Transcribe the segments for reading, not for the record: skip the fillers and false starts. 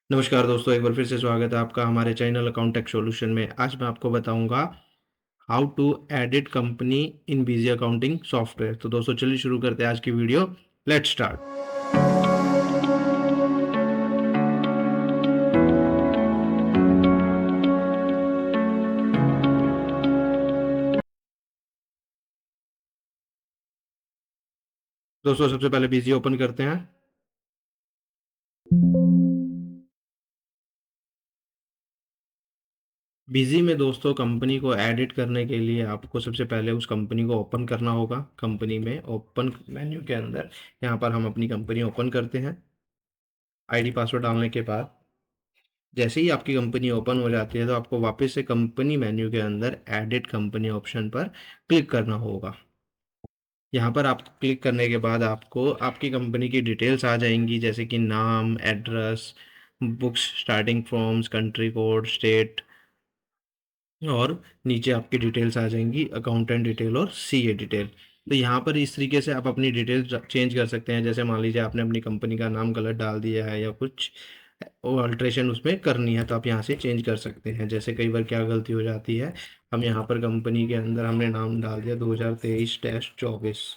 नमस्कार दोस्तों, एक बार फिर से स्वागत है आपका हमारे चैनल अकाउंट टेक सॉल्यूशन में। आज मैं आपको बताऊंगा how to edit company in Busy accounting software. तो दोस्तों चलिए शुरू करते हैं आज की वीडियो। Let's start. दोस्तों सबसे पहले बिजी ओपन करते हैं। बिजी में दोस्तों कंपनी को एडिट करने के लिए आपको सबसे पहले उस कंपनी को ओपन करना होगा। कंपनी में ओपन मेन्यू के अंदर यहाँ पर हम अपनी कंपनी ओपन करते हैं। आईडी पासवर्ड डालने के बाद जैसे ही आपकी कंपनी ओपन हो जाती है तो आपको वापस से कंपनी मेन्यू के अंदर एडिट कंपनी ऑप्शन पर क्लिक करना होगा। यहाँ पर आप क्लिक करने के बाद आपको आपकी कंपनी की डिटेल्स आ जाएंगी, जैसे कि नाम, address, books starting firms, country code, state, और नीचे आपकी डिटेल्स आ जाएंगी, अकाउंटेंट डिटेल और सीए डिटेल। तो यहाँ पर इस तरीके से आप अपनी डिटेल्स चेंज कर सकते हैं। जैसे मान लीजिए आपने अपनी कंपनी का नाम गलत डाल दिया है या कुछ अल्ट्रेशन उसमें करनी है तो आप यहाँ से चेंज कर सकते हैं। जैसे कई बार क्या गलती हो जाती है, हम यहाँ पर कंपनी के अंदर हमने नाम डाल दिया 2023-24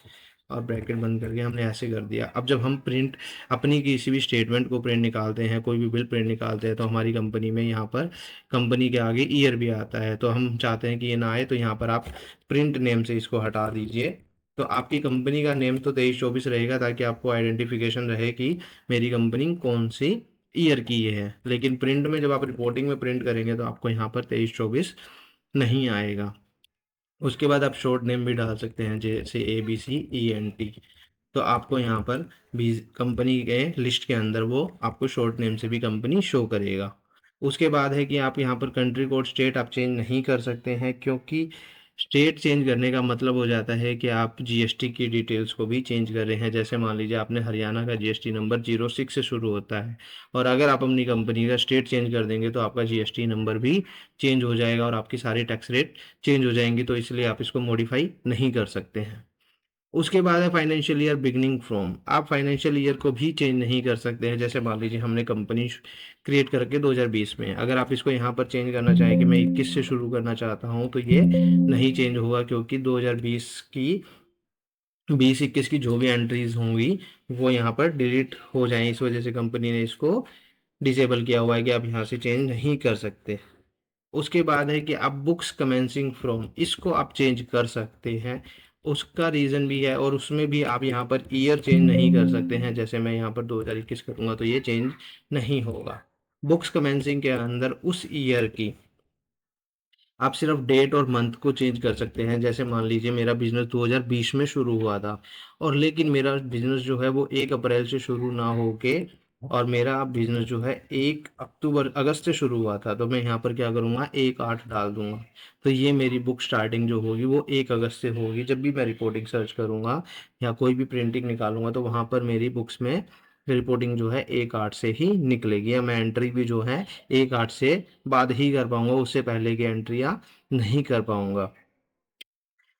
और ब्रैकेट बंद करके हमने ऐसे कर दिया। अब जब हम प्रिंट अपनी किसी भी स्टेटमेंट को प्रिंट निकालते हैं, कोई भी बिल प्रिंट निकालते हैं, तो हमारी कंपनी में यहाँ पर कंपनी के आगे ईयर भी आता है। तो हम चाहते हैं कि ये ना आए, तो यहाँ पर आप प्रिंट नेम से इसको हटा दीजिए। तो आपकी कंपनी का नेम तो 23-24 रहेगा, ताकि आपको आइडेंटिफिकेशन रहे कि मेरी कंपनी कौन सी ईयर की ये है। लेकिन प्रिंट में जब आप रिपोर्टिंग में प्रिंट करेंगे तो आपको यहाँ पर 23-24 नहीं आएगा। उसके बाद आप शॉर्ट नेम भी डाल सकते हैं, जैसे ABCENT। तो आपको यहाँ पर भी कंपनी के लिस्ट के अंदर वो आपको शॉर्ट नेम से भी कंपनी शो करेगा। उसके बाद है कि आप यहाँ पर कंट्री कोड, स्टेट आप चेंज नहीं कर सकते हैं, क्योंकि स्टेट चेंज करने का मतलब हो जाता है कि आप जीएसटी की डिटेल्स को भी चेंज कर रहे हैं। जैसे मान लीजिए आपने हरियाणा का जीएसटी नंबर 06 से शुरू होता है, और अगर आप अपनी कंपनी का स्टेट चेंज कर देंगे तो आपका जीएसटी नंबर भी चेंज हो जाएगा और आपकी सारी टैक्स रेट चेंज हो जाएंगी। तो इसलिए आप इसको मॉडिफाई नहीं कर सकते हैं। उसके बाद है फाइनेंशियल ईयर बिगनिंग फ्रॉम। आप फाइनेंशियल ईयर को भी चेंज नहीं कर सकते हैं। जैसे मान लीजिए हमने कंपनी क्रिएट करके 2020 में, अगर आप इसको यहाँ पर चेंज करना चाहें कि मैं 21 से शुरू करना चाहता हूँ, तो ये नहीं चेंज होगा, क्योंकि 2020 की 20-21 की जो भी एंट्रीज होंगी वो यहाँ पर डिलीट हो जाएं। इस वजह से कंपनी ने इसको डिसेबल किया हुआ है कि आप यहाँ से चेंज नहीं कर सकते। उसके बाद है कि आप बुक्स कमेंसिंग फ्रॉम, इसको आप चेंज कर सकते हैं। उसका रीज़न भी है, और उसमें भी आप यहाँ पर ईयर चेंज नहीं कर सकते हैं। जैसे मैं यहाँ पर 2021 करूँगा तो ये चेंज नहीं होगा। बुक्स कमेंसिंग के अंदर उस ईयर की आप सिर्फ डेट और मंथ को चेंज कर सकते हैं। जैसे मान लीजिए मेरा बिजनेस 2020 में शुरू हुआ था, और लेकिन मेरा बिजनेस जो है वो 1 अप्रैल से शुरू ना होके, और मेरा बिजनेस जो है 1 अगस्त से शुरू हुआ था, तो मैं यहाँ पर क्या करूँगा, 1/8 डाल दूंगा। तो ये मेरी बुक स्टार्टिंग जो होगी वो 1 अगस्त से होगी। जब भी मैं रिपोर्टिंग सर्च करूँगा या कोई भी प्रिंटिंग निकालूंगा तो वहाँ पर मेरी बुक्स में रिपोर्टिंग जो है 1/8 से ही निकलेगी, या मैं एंट्री भी जो है 1/8 से बाद ही कर पाऊंगा, उससे पहले की एंट्रियां नहीं कर पाऊंगा।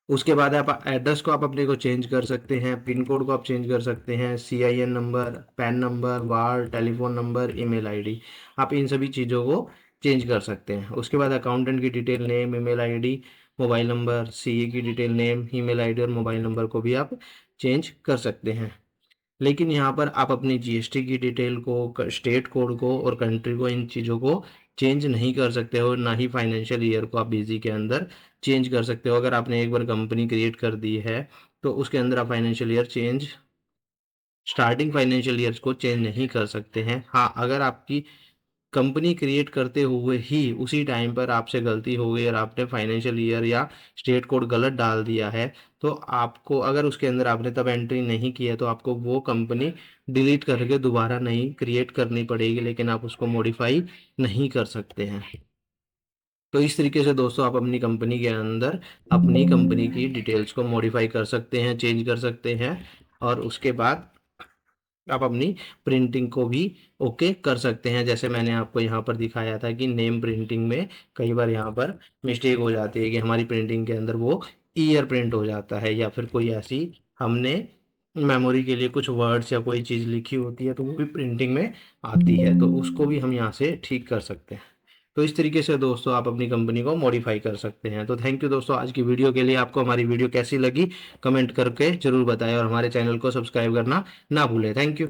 उसके बाद आप एड्रेस को आप अपने को चेंज कर सकते हैं, पिन कोड को आप चेंज कर सकते हैं, CIN नंबर, पैन नंबर, वार, टेलीफोन नंबर, ईमेल आईडी, आप इन सभी चीज़ों को चेंज कर सकते हैं। उसके बाद अकाउंटेंट की detail, name, email ID, mobile number, CA की डिटेल, नेम, ईमेल आईडी और मोबाइल नंबर को भी आप चेंज कर सकते हैं। लेकिन यहाँ पर आप अपनी जीएसटी की डिटेल को, स्टेट कोड को और कंट्री को, इन चीज़ों को चेंज नहीं कर सकते हो। ना ही फाइनेंशियल ईयर को आप बिजी के अंदर चेंज कर सकते हो। अगर आपने एक बार कंपनी क्रिएट कर दी है तो उसके अंदर आप financial year change, starting financial years को चेंज नहीं कर सकते हैं। हाँ, अगर आपकी कंपनी क्रिएट करते हुए ही उसी टाइम पर आपसे गलती हो गई और आपने फाइनेंशियल ईयर या स्टेट कोड गलत डाल दिया है, तो आपको, अगर उसके अंदर आपने तब एंट्री नहीं की है, तो आपको वो कंपनी डिलीट करके दोबारा नई क्रिएट करनी पड़ेगी, लेकिन आप उसको मॉडिफाई नहीं कर सकते हैं। तो इस तरीके से दोस्तों आप अपनी कंपनी के अंदर अपनी कंपनी की डिटेल्स को मॉडिफाई कर सकते हैं, चेंज कर सकते हैं, और उसके बाद आप अपनी प्रिंटिंग को भी ओके कर सकते हैं। जैसे मैंने आपको यहाँ पर दिखाया था कि नेम प्रिंटिंग में कई बार यहाँ पर मिस्टेक हो जाती है कि हमारी प्रिंटिंग के अंदर वो ईयर प्रिंट हो जाता है, या फिर कोई ऐसी हमने मेमोरी के लिए कुछ वर्ड्स या कोई चीज़ लिखी होती है तो वो भी प्रिंटिंग में आती है, तो उसको भी हम यहाँ से ठीक कर सकते हैं। तो इस तरीके से दोस्तों आप अपनी कंपनी को मॉडिफाई कर सकते हैं। तो थैंक यू दोस्तों आज की वीडियो के लिए। आपको हमारी वीडियो कैसी लगी कमेंट करके ज़रूर बताएं और हमारे चैनल को सब्सक्राइब करना ना भूलें। Thank you.